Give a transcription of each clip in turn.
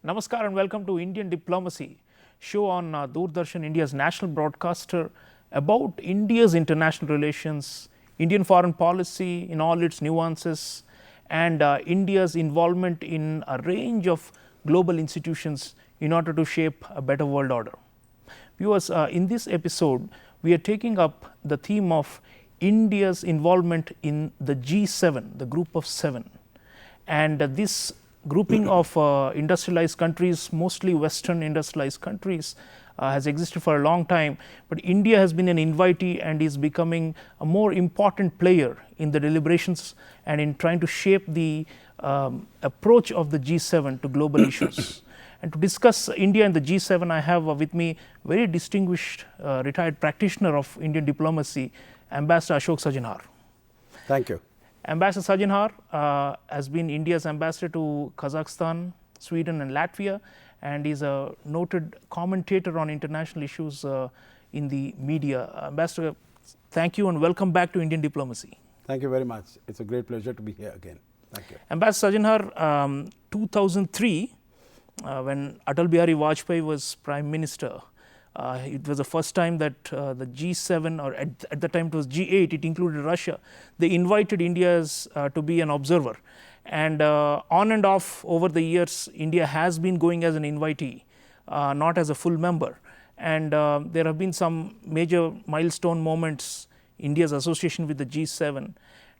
Namaskar and welcome to Indian Diplomacy, show on Doordarshan, India's national broadcaster, about India's international relations, Indian foreign policy in all its nuances, and India's involvement in a range of global institutions in order to shape a better world order. Viewers, in this episode, we are taking up the theme of India's involvement in the G7, the group of seven. And this grouping of industrialized countries, mostly Western industrialized countries, has existed for a long time, but India has been an invitee and is becoming a more important player in the deliberations and in trying to shape the approach of the G7 to global issues. And to discuss India and the G7, I have with me very distinguished retired practitioner of Indian diplomacy, Ambassador Ashok Sajjanhar. Thank you. Ambassador Sajjanhar has been India's ambassador to Kazakhstan, Sweden and Latvia, and is a noted commentator on international issues in the media. Ambassador, thank you and welcome back to Indian diplomacy. Thank you very much. It's a great pleasure to be here again. Thank you. Ambassador Sajjanhar, 2003, when Atal Bihari Vajpayee was Prime Minister, it was the first time that the G7, or at the time it was G8, it included Russia. They invited India to be an observer. And on and off over the years, India has been going as an invitee, not as a full member. And there have been some major milestone moments, India's association with the G7.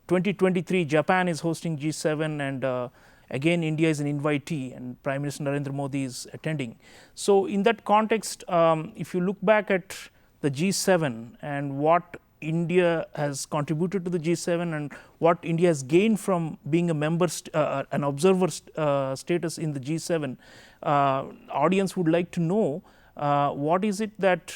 2023, Japan is hosting G7, and again, India is an invitee and Prime Minister Narendra Modi is attending. So, in that context, if you look back at the G7 and what India has contributed to the G7 and what India has gained from being a member, an observer status in the G7, audience would like to know what is it that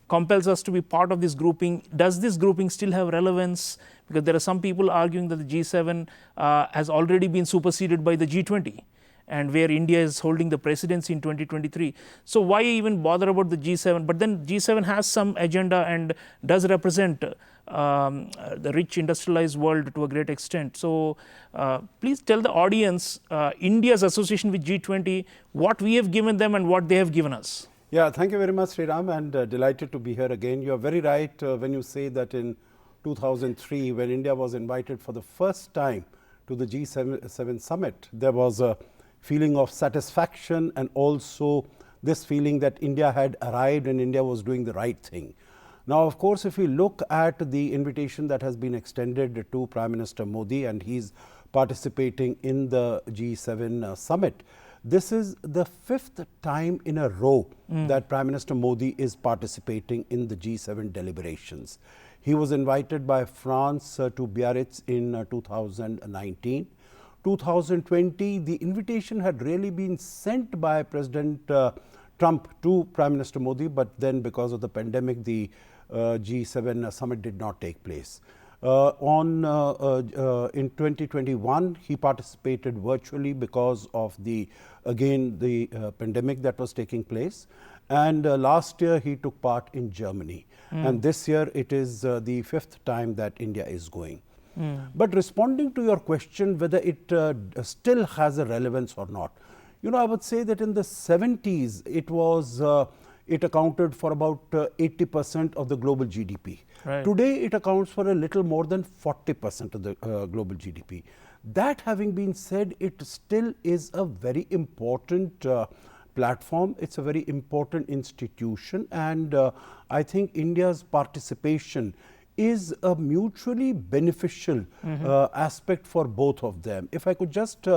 compels us to be part of this grouping. Does this grouping still have relevance? Because there are some people arguing that the G7 has already been superseded by the G20, and where India is holding the presidency in 2023. So why even bother about the G7? But then G7 has some agenda and does represent the rich industrialized world to a great extent. So please tell the audience India's association with G20, what we have given them and what they have given us. Yeah, thank you very much, Sreeram, and delighted to be here again. You are very right when you say that in 2003, when India was invited for the first time to the G7 summit, there was a feeling of satisfaction and also this feeling that India had arrived and India was doing the right thing. Now, of course, if we look at the invitation that has been extended to Prime Minister Modi, and he's participating in the G7 summit, this is the fifth time in a row that Prime Minister Modi is participating in the G7 deliberations. He was invited by France to Biarritz in 2019. 2020, the invitation had really been sent by President Trump to Prime Minister Modi, but then because of the pandemic, the G7 summit did not take place. In 2021, he participated virtually because of the pandemic that was taking place. And last year, he took part in Germany. And this year, it is the fifth time that India is going. But responding to your question, whether it still has a relevance or not, you know, I would say that in the 70s, it accounted for about 80% of the global GDP. Right. Today, it accounts for a little more than 40% of the global GDP. That having been said, it still is a very important platform. It's a very important institution, and I think India's participation is a mutually beneficial aspect for both of them. If I could just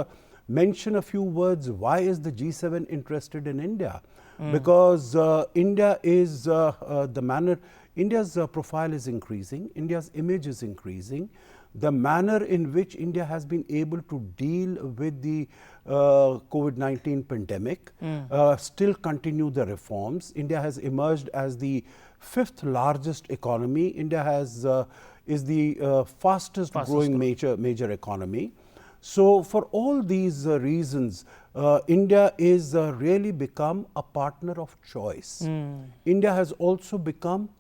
mention a few words, why is the G7 interested in India? Because India is India's profile is increasing, India's image is increasing. The manner in which India has been able to deal with the COVID-19 pandemic, still continue the reforms. India has emerged as the fifth largest economy. India is the fastest growing major economy. So for all these reasons, India is really become a partner of choice. India has also become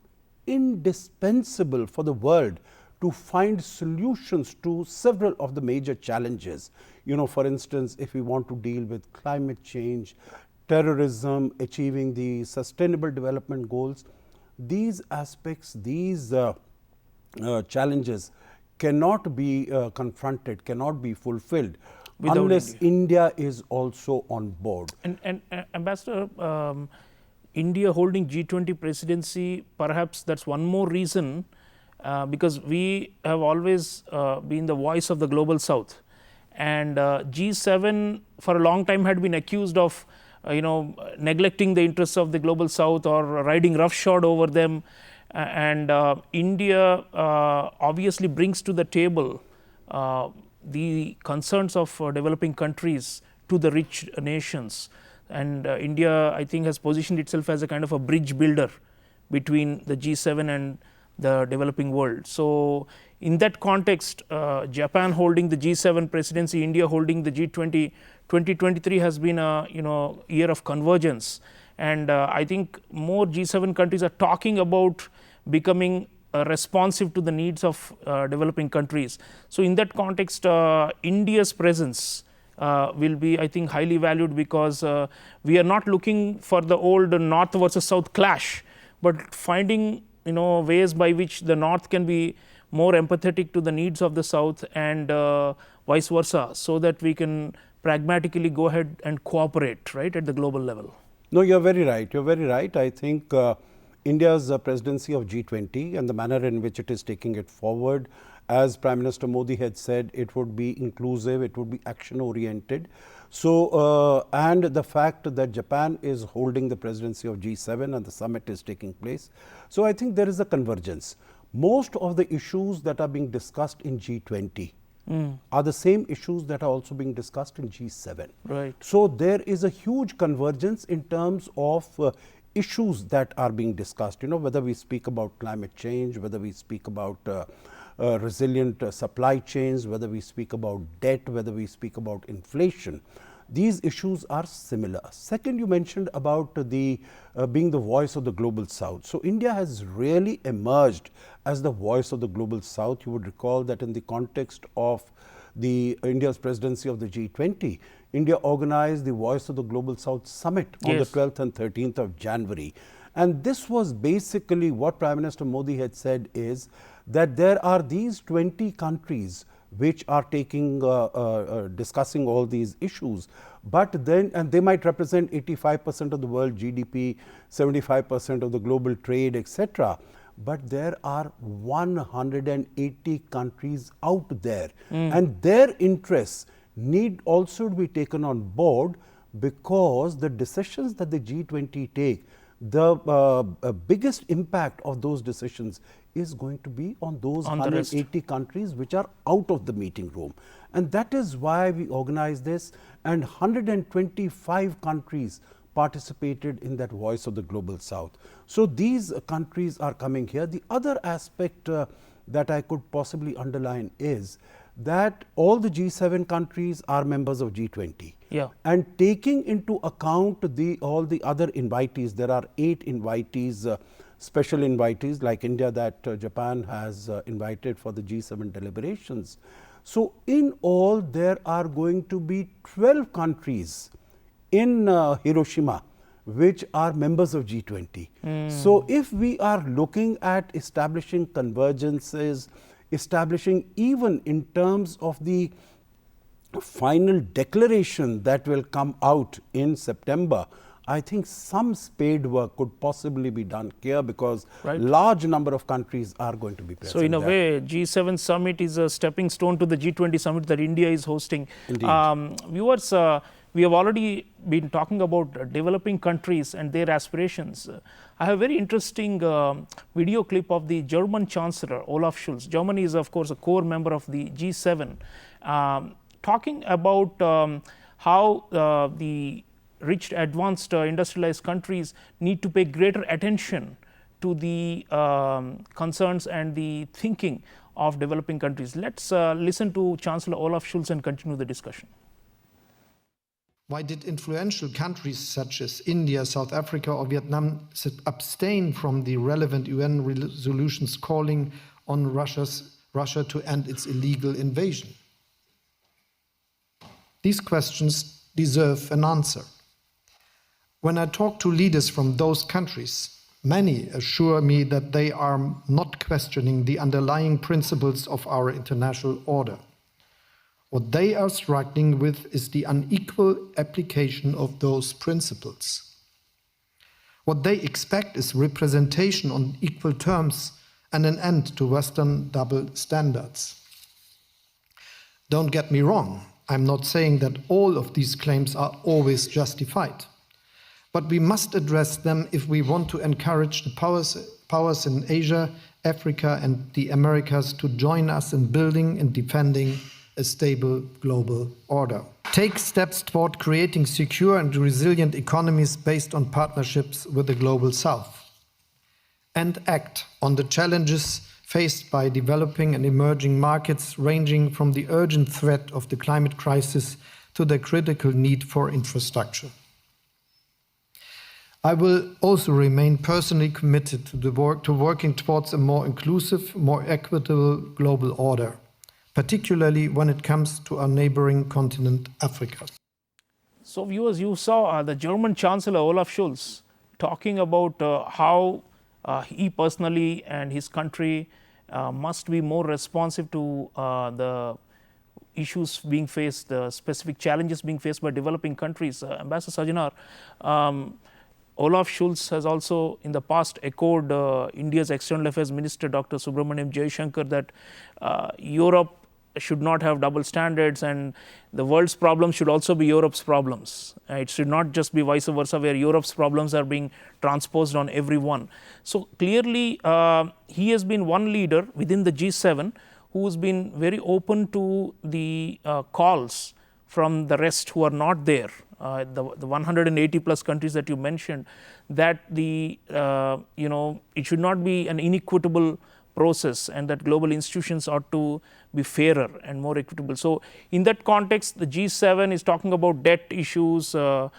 indispensable for the world to find solutions to several of the major challenges. For instance, if we want to deal with climate change, terrorism, achieving the sustainable development goals, these aspects, these challenges cannot be confronted, cannot be fulfilled without unless India is also on board. And Ambassador, India holding G20 presidency, perhaps that's one more reason, because we have always been the voice of the global south, and G7 for a long time had been accused of neglecting the interests of the global south or riding roughshod over them, and India obviously brings to the table the concerns of developing countries to the rich nations, and India, I think, has positioned itself as a kind of a bridge builder between the G7 and the developing world. So in that context, Japan holding the G7 presidency, India holding the G20, 2023 has been a year of convergence, and I think more G7 countries are talking about becoming responsive to the needs of developing countries. So in that context, India's presence will be, I think, highly valued, because we are not looking for the old North versus South clash, but finding ways by which the North can be more empathetic to the needs of the South, and vice versa, so that we can pragmatically go ahead and cooperate, right, at the global level. No, you're very right. You're very right. I think India's presidency of G20 and the manner in which it is taking it forward, as Prime Minister Modi had said, it would be inclusive, it would be action oriented. So, and the fact that Japan is holding the presidency of G7 and the summit is taking place. So I think there is a convergence. Most of the issues that are being discussed in G20 are the same issues that are also being discussed in G7. Right. So there is a huge convergence in terms of issues that are being discussed, whether we speak about climate change, whether we speak about resilient supply chains, whether we speak about debt, whether we speak about inflation. These issues are similar. Second, you mentioned about the being the voice of the global south. So India has really emerged as the voice of the global south. You would recall that in the context of India's presidency of the G20, India organized the Voice of the Global South Summit on the 12th and 13th of January. And this was basically what Prime Minister Modi had said, is that there are these 20 countries which are taking, discussing all these issues, but then, and they might represent 85% of the world GDP, 75% of the global trade, etc. But there are 180 countries out there, and their interests need also to be taken on board, because the decisions that the G20 take, the biggest impact of those decisions is going to be on those 180 countries which are out of the meeting room. And that is why we organized this, and 125 countries participated in that Voice of the Global South. So these countries are coming here. The other aspect that I could possibly underline is that all the G7 countries are members of G20. Yeah. And taking into account all the other invitees, there are 8 invitees, special invitees like India that Japan has invited for the G7 deliberations. So in all, there are going to be 12 countries in Hiroshima which are members of G20. So if we are looking at establishing convergences, establishing even in terms of the final declaration that will come out in September, I think some spade work could possibly be done here, because large number of countries are going to be present. So in a way, G7 summit is a stepping stone to the G20 summit that India is hosting. Viewers, we have already been talking about developing countries and their aspirations. I have a very interesting video clip of the German Chancellor Olaf Scholz. Germany is, of course, a core member of the G7, talking about how the rich, advanced, industrialized countries need to pay greater attention to the concerns and the thinking of developing countries. Let's listen to Chancellor Olaf Scholz and continue the discussion. Why did influential countries such as India, South Africa or Vietnam abstain from the relevant UN resolutions calling on Russia's Russia to end its illegal invasion? These questions deserve an answer. When I talk to leaders from those countries, many assure me that they are not questioning the underlying principles of our international order. What they are struggling with is the unequal application of those principles. What they expect is representation on equal terms and an end to Western double standards. Don't get me wrong, I'm not saying that all of these claims are always justified. But we must address them if we want to encourage the powers in Asia, Africa, and the Americas to join us in building and defending a stable global order. Take steps toward creating secure and resilient economies based on partnerships with the global South. And act on the challenges faced by developing and emerging markets, ranging from the urgent threat of the climate crisis to the critical need for infrastructure. I will also remain personally committed to working towards a more inclusive, more equitable global order, particularly when it comes to our neighboring continent, Africa. So viewers, you saw the German Chancellor Olaf Scholz talking about how he personally and his country must be more responsive to the issues being faced, the specific challenges being faced by developing countries. Ambassador Sajjanhar, Olaf Scholz has also in the past echoed India's External Affairs Minister Dr. Subramaniam Jaishankar that Europe should not have double standards and the world's problems should also be Europe's problems. It should not just be vice versa where Europe's problems are being transposed on everyone. So clearly he has been one leader within the G7 who has been very open to the calls from the rest who are not there, the 180 plus countries that you mentioned, that the it should not be an inequitable process and that global institutions ought to be fairer and more equitable. So in that context, the G7 is talking about debt issues, the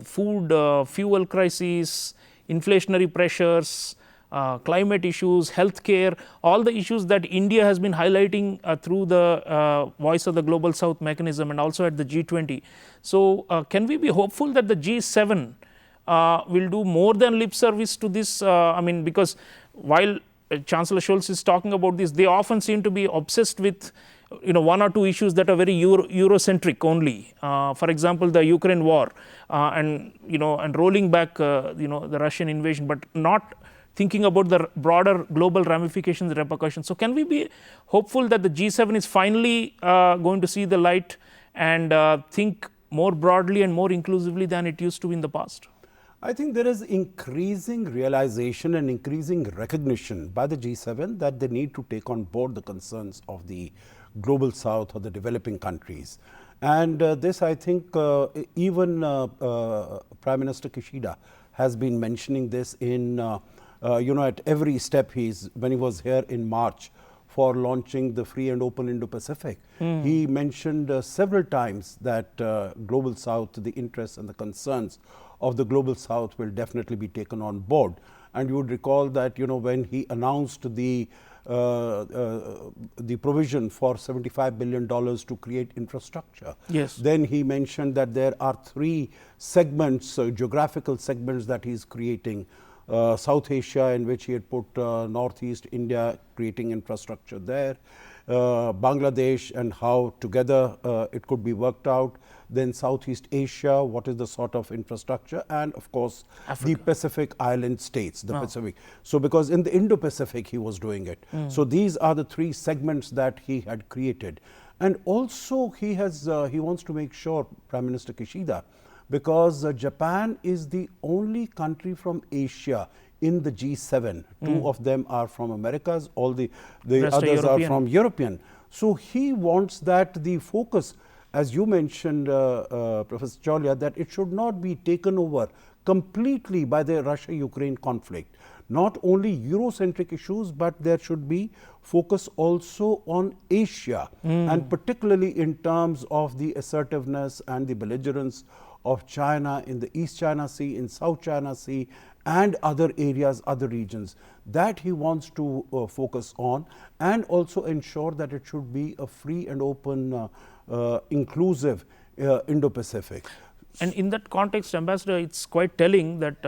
food, fuel crises, inflationary pressures, climate issues, healthcare, all the issues that India has been highlighting through the Voice of the Global South mechanism and also at the G20. So can we be hopeful that the G7 will do more than lip service to this? Because while Chancellor Scholz is talking about this, they often seem to be obsessed with one or two issues that are very Eurocentric only. For example, the Ukraine war and rolling back the Russian invasion, but not thinking about the broader global ramifications and repercussions. So can we be hopeful that the G7 is finally going to see the light and think more broadly and more inclusively than it used to in the past? I think there is increasing realization and increasing recognition by the G7 that they need to take on board the concerns of the global South or the developing countries. And this, I think, even Prime Minister Kishida has been mentioning this in, at every step when he was here in March for launching the free and open Indo-Pacific. He mentioned several times that global South, the interests and the concerns of the global South will definitely be taken on board. And you would recall that when he announced the provision for $75 billion to create infrastructure. Yes. Then he mentioned that there are 3 segments, geographical segments that he's creating. South Asia, in which he had put Northeast India, creating infrastructure there. Bangladesh and how together it could be worked out. Then Southeast Asia, what is the sort of infrastructure, and of course Africa. The Pacific Island states, the Pacific. So because in the Indo-Pacific he was doing it. So these are the 3 segments that he had created. And also he wants to make sure, Prime Minister Kishida, because Japan is the only country from Asia in the G7. 2 of them are from Americas, all the others are from European. So he wants that the focus, as you mentioned, Professor Chaulia, that it should not be taken over completely by the Russia-Ukraine conflict. Not only Eurocentric issues, but there should be focus also on Asia, and particularly in terms of the assertiveness and the belligerence of China in the East China Sea, in South China Sea, and other areas, other regions. That he wants to focus on, and also ensure that it should be a free and open, inclusive Indo-Pacific. And in that context, Ambassador, it's quite telling that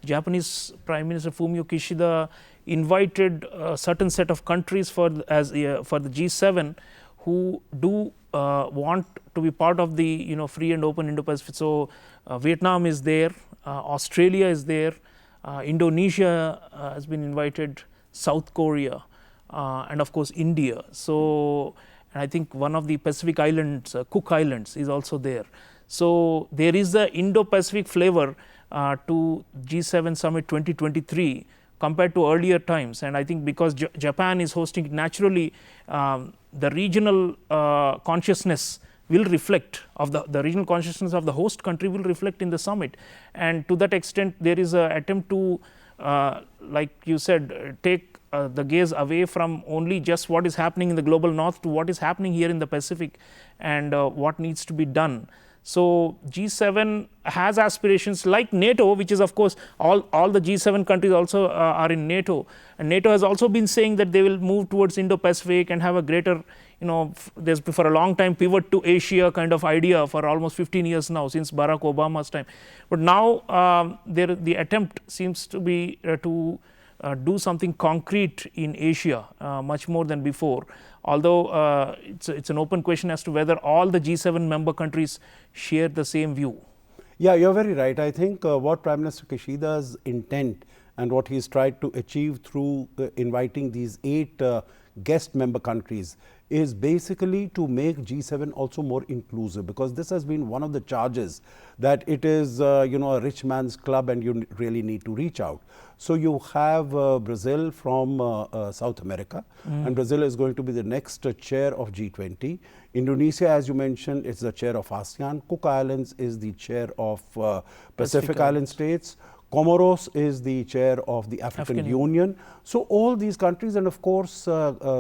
Japanese Prime Minister Fumio Kishida invited a certain set of countries for the G7 who do want to be part of the free and open Indo-Pacific. So Vietnam is there, Australia is there, Indonesia has been invited, South Korea, and of course India. So and I think one of the Pacific islands, Cook Islands, is also there. So there is the Indo-Pacific flavor to G7 Summit 2023 compared to earlier times, and I think because Japan is hosting it, naturally the regional consciousness will reflect of the regional consciousness of the host country will reflect in the summit, and to that extent there is an attempt to like you said, take the gaze away from only just what is happening in the global north to what is happening here in the Pacific and what needs to be done. So G7 has aspirations like NATO, which is of course all the G7 countries also are in NATO, and NATO has also been saying that they will move towards Indo-Pacific and have a greater, there's for a long time pivot to Asia kind of idea for almost 15 years now, since Barack Obama's time. But now the attempt seems to be to do something concrete in Asia much more than before. Although it's an open question as to whether all the G7 member countries share the same view. Yeah, you're very right. I think what Prime Minister Kishida's intent and what he's tried to achieve through inviting these 8 guest member countries is basically to make G7 also more inclusive, because this has been one of the charges that it is a rich man's club and you really need to reach out. So you have Brazil from South America, and Brazil is going to be the next chair of G20. Indonesia, as you mentioned, is the chair of ASEAN. Cook Islands is the chair of Pacific Island states. Comoros is the chair of the African Union. So all these countries, and of course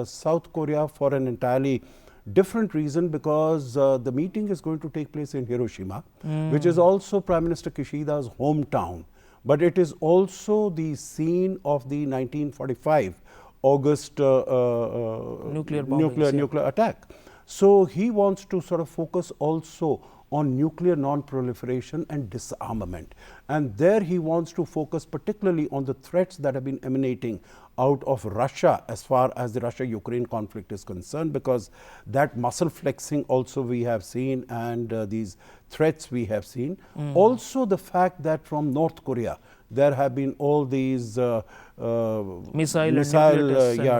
South Korea for an entirely different reason, because the meeting is going to take place in Hiroshima, which is also Prime Minister Kishida's hometown. But it is also the scene of the 1945 August nuclear attack. So he wants to sort of focus also on nuclear non-proliferation and disarmament. And there he wants to focus particularly on the threats that have been emanating out of Russia as far as the Russia-Ukraine conflict is concerned, because that muscle flexing also we have seen, and these threats we have seen. Also the fact that from North Korea there have been all these missile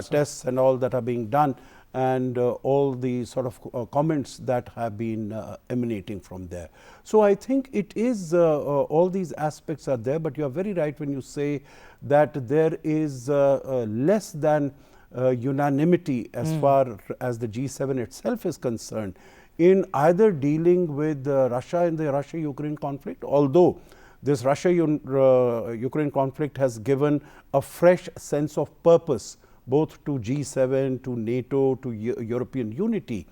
tests and all that are being done, and all the sort of comments that have been emanating from there. So I think it is all these aspects are there, but you are very right when you say that there is less than unanimity as far as the G7 itself is concerned in either dealing with Russia in the Russia-Ukraine conflict, although this Russia-Ukraine conflict has given a fresh sense of purpose both to G7, to NATO, to European unity.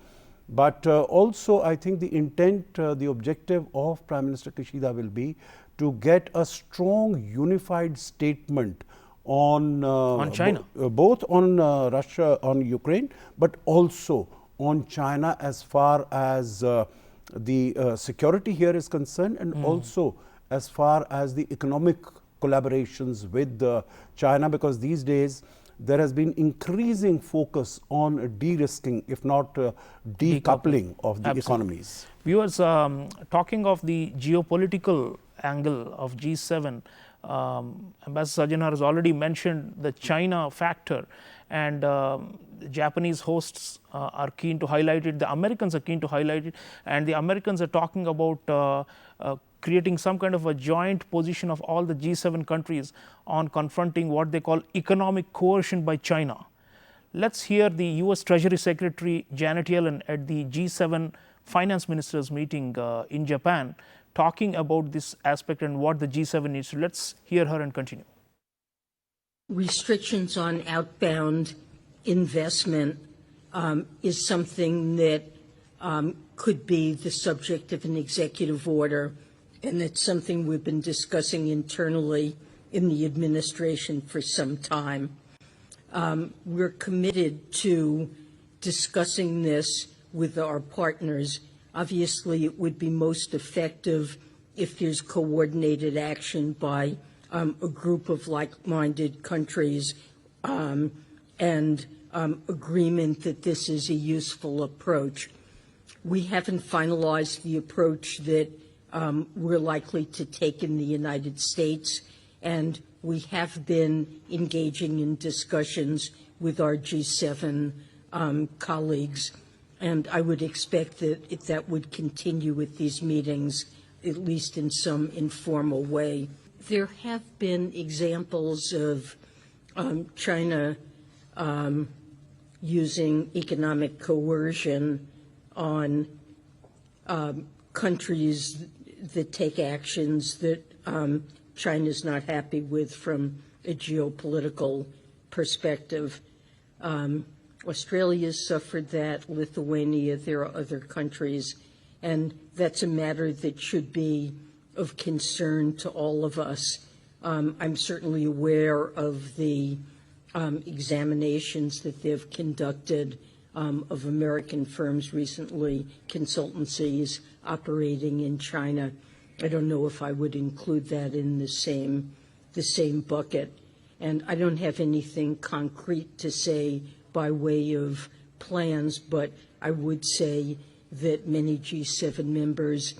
But also I think the intent, the objective of Prime Minister Kishida will be to get a strong unified statement on China, both on Russia, on Ukraine, but also on China as far as the security here is concerned, and also as far as the economic collaborations with China, because these days there has been increasing focus on de-risking, if not decoupling of the economies. Viewers, talking of the geopolitical angle of G7, Ambassador Sajjanhar has already mentioned the China factor, and Japanese hosts are keen to highlight it, the Americans are keen to highlight it, and the Americans are talking about creating some kind of a joint position of all the G7 countries on confronting what they call economic coercion by China. Let's hear the US Treasury Secretary Janet Yellen at the G7 finance ministers meeting in Japan talking about this aspect and what the G7 needs to. Let's hear her and continue. Restrictions on outbound investment is something that could be the subject of an executive order, and it's something we've been discussing internally in the administration for some time. We're committed to discussing this with our partners. Obviously, it would be most effective if there's coordinated action by a group of like-minded countries and agreement that this is a useful approach. We haven't finalized the approach that we're likely to take in the United States, and we have been engaging in discussions with our G7 colleagues, and I would expect that that would continue with these meetings, at least in some informal way. There have been examples of China using economic coercion on countries that take actions that China's not happy with from a geopolitical perspective. Australia's suffered that, Lithuania, there are other countries, and that's a matter that should be of concern to all of us. I'm certainly aware of the examinations that they've conducted of American firms recently, consultancies operating in China. I don't know if I would include that in the same bucket. And I don't have anything concrete to say by way of plans, but I would say that many G7 members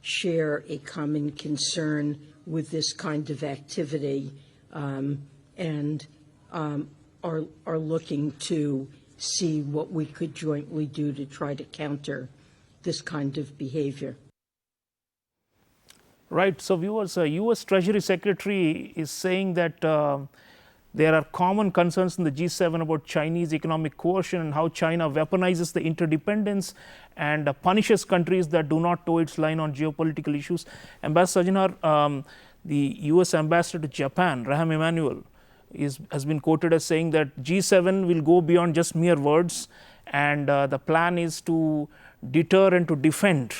share a common concern with this kind of activity and are looking to see what we could jointly do to try to counter this kind of behavior. Right. So, viewers, U.S. Treasury Secretary is saying that there are common concerns in the G7 about Chinese economic coercion and how China weaponizes the interdependence and punishes countries that do not toe its line on geopolitical issues. Ambassador Sajjanhar, the U.S. Ambassador to Japan, Rahm Emanuel, has been quoted as saying that G7 will go beyond just mere words, and the plan is to deter and to defend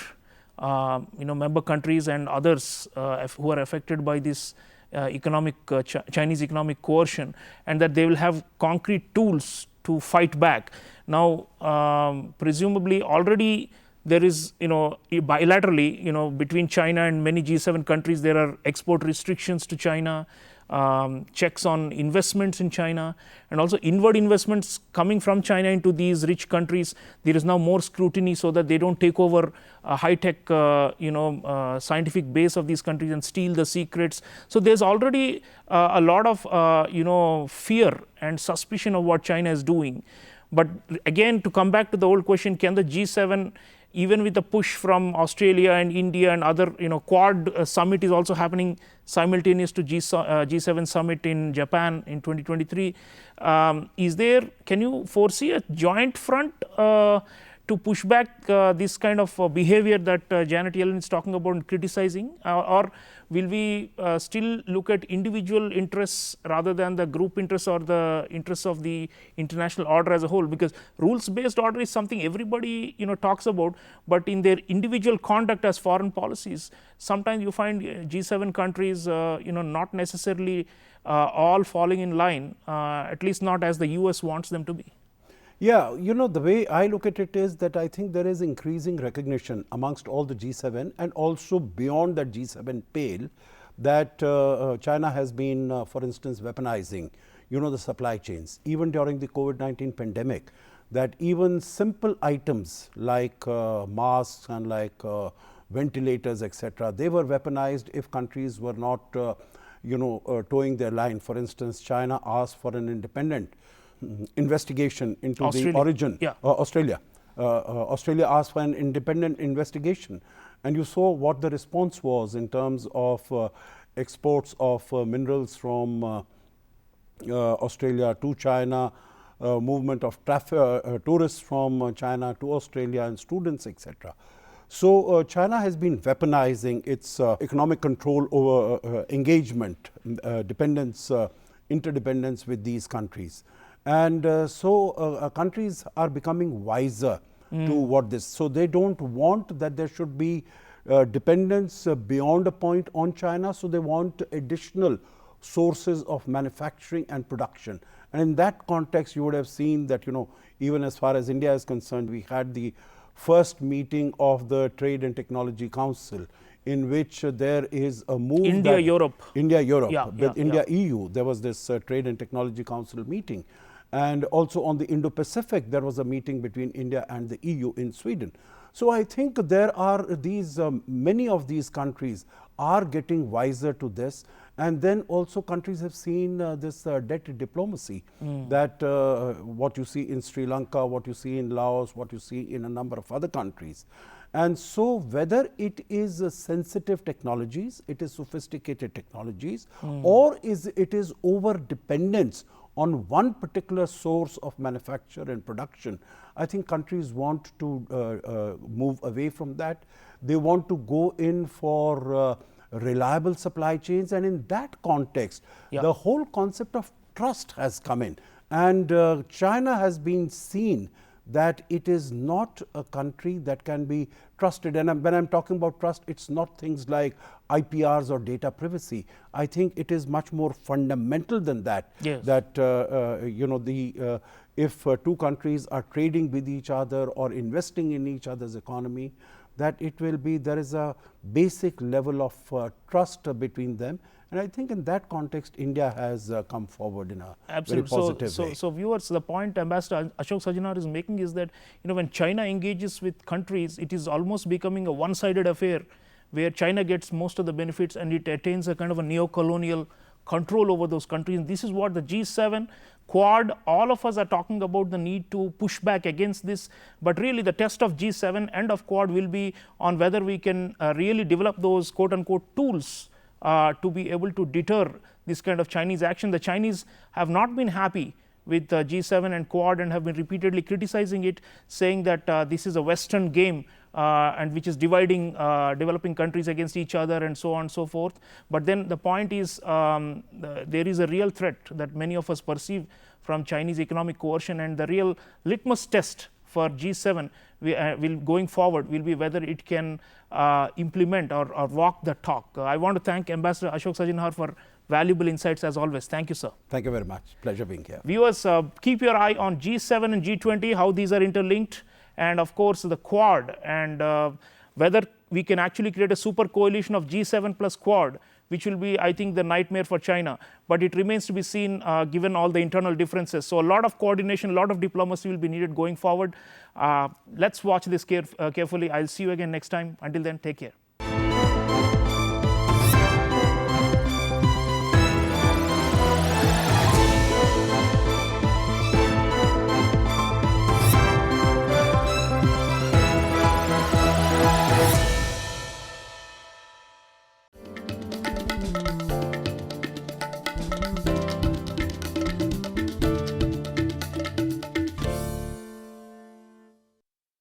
member countries and others who are affected by this Chinese economic coercion, and that they will have concrete tools to fight back. Now, presumably already there is, bilaterally, between China and many G7 countries, there are export restrictions to China, checks on investments in China, and also inward investments coming from China into these rich countries. There is now more scrutiny so that they don't take over a high-tech, scientific base of these countries and steal the secrets. So there's already a lot of, fear and suspicion of what China is doing. But again, to come back to the old question, can the G7, even with the push from Australia and India and other, Quad summit is also happening simultaneous to G7 summit in Japan in 2023. Can you foresee a joint front to push back this kind of behavior that Janet Yellen is talking about and criticizing, or will we still look at individual interests rather than the group interests or the interests of the international order as a whole? Because rules-based order is something everybody talks about, but in their individual conduct as foreign policies, sometimes you find G7 countries not necessarily all falling in line, at least not as the US wants them to be. Yeah, the way I look at it is that I think there is increasing recognition amongst all the G7 and also beyond that G7 pale that China has been, for instance, weaponizing, the supply chains. Even during the COVID-19 pandemic, that even simple items like masks and like ventilators, etc., they were weaponized if countries were not, towing their line. For instance, China asked for an independent investigation into Australia. the origin. Yeah. Australia asked for an independent investigation, and you saw what the response was in terms of exports of minerals from Australia to China, movement of tourists from China to Australia, and students, etc. So China has been weaponizing its economic control over engagement, dependence, interdependence with these countries. And so countries are becoming wiser to what this. So they don't want that there should be dependence beyond a point on China. So they want additional sources of manufacturing and production. And in that context, you would have seen that, even as far as India is concerned, we had the first meeting of the Trade and Technology Council, in which there is a move. India-Europe. India-Europe. Yeah, With India-EU, there was this Trade and Technology Council meeting. And also on the Indo-Pacific, there was a meeting between India and the EU in Sweden. So I think there are these, many of these countries are getting wiser to this. And then also countries have seen this debt diplomacy, that what you see in Sri Lanka, what you see in Laos, what you see in a number of other countries. And so whether it is sensitive technologies, it is sophisticated technologies, or it is over dependence on one particular source of manufacture and production, I think countries want to move away from that. They want to go in for reliable supply chains, and in that context, the whole concept of trust has come in. And China has been seen that it is not a country that can be trusted. And when I'm talking about trust, it's not things like IPRs or data privacy. I think it is much more fundamental than that. Yes. That if two countries are trading with each other or investing in each other's economy, that there is a basic level of trust between them. And I think in that context, India has come forward in a very positive way. So viewers, the point Ambassador Ashok Sajjanhar is making is that, when China engages with countries, it is almost becoming a one-sided affair where China gets most of the benefits and it attains a kind of a neo-colonial control over those countries. And this is what the G7, Quad, all of us are talking about, the need to push back against this. But really the test of G7 and of Quad will be on whether we can really develop those quote-unquote tools to be able to deter this kind of Chinese action. The Chinese have not been happy with G7 and Quad and have been repeatedly criticizing it, saying that this is a Western game and which is dividing developing countries against each other and so on and so forth. But then the point is there is a real threat that many of us perceive from Chinese economic coercion, and the real litmus test for G7 will going forward will be whether it can implement or walk the talk. I want to thank Ambassador Ashok Sajjanhar for valuable insights as always. Thank you, sir. Thank you very much. Pleasure being here. Viewers, keep your eye on G7 and G20, how these are interlinked, and of course the Quad, and whether we can actually create a super coalition of G7 plus Quad, which will be, I think, the nightmare for China. But it remains to be seen given all the internal differences. So a lot of coordination, a lot of diplomacy will be needed going forward. Let's watch this carefully. I'll see you again next time. Until then, take care.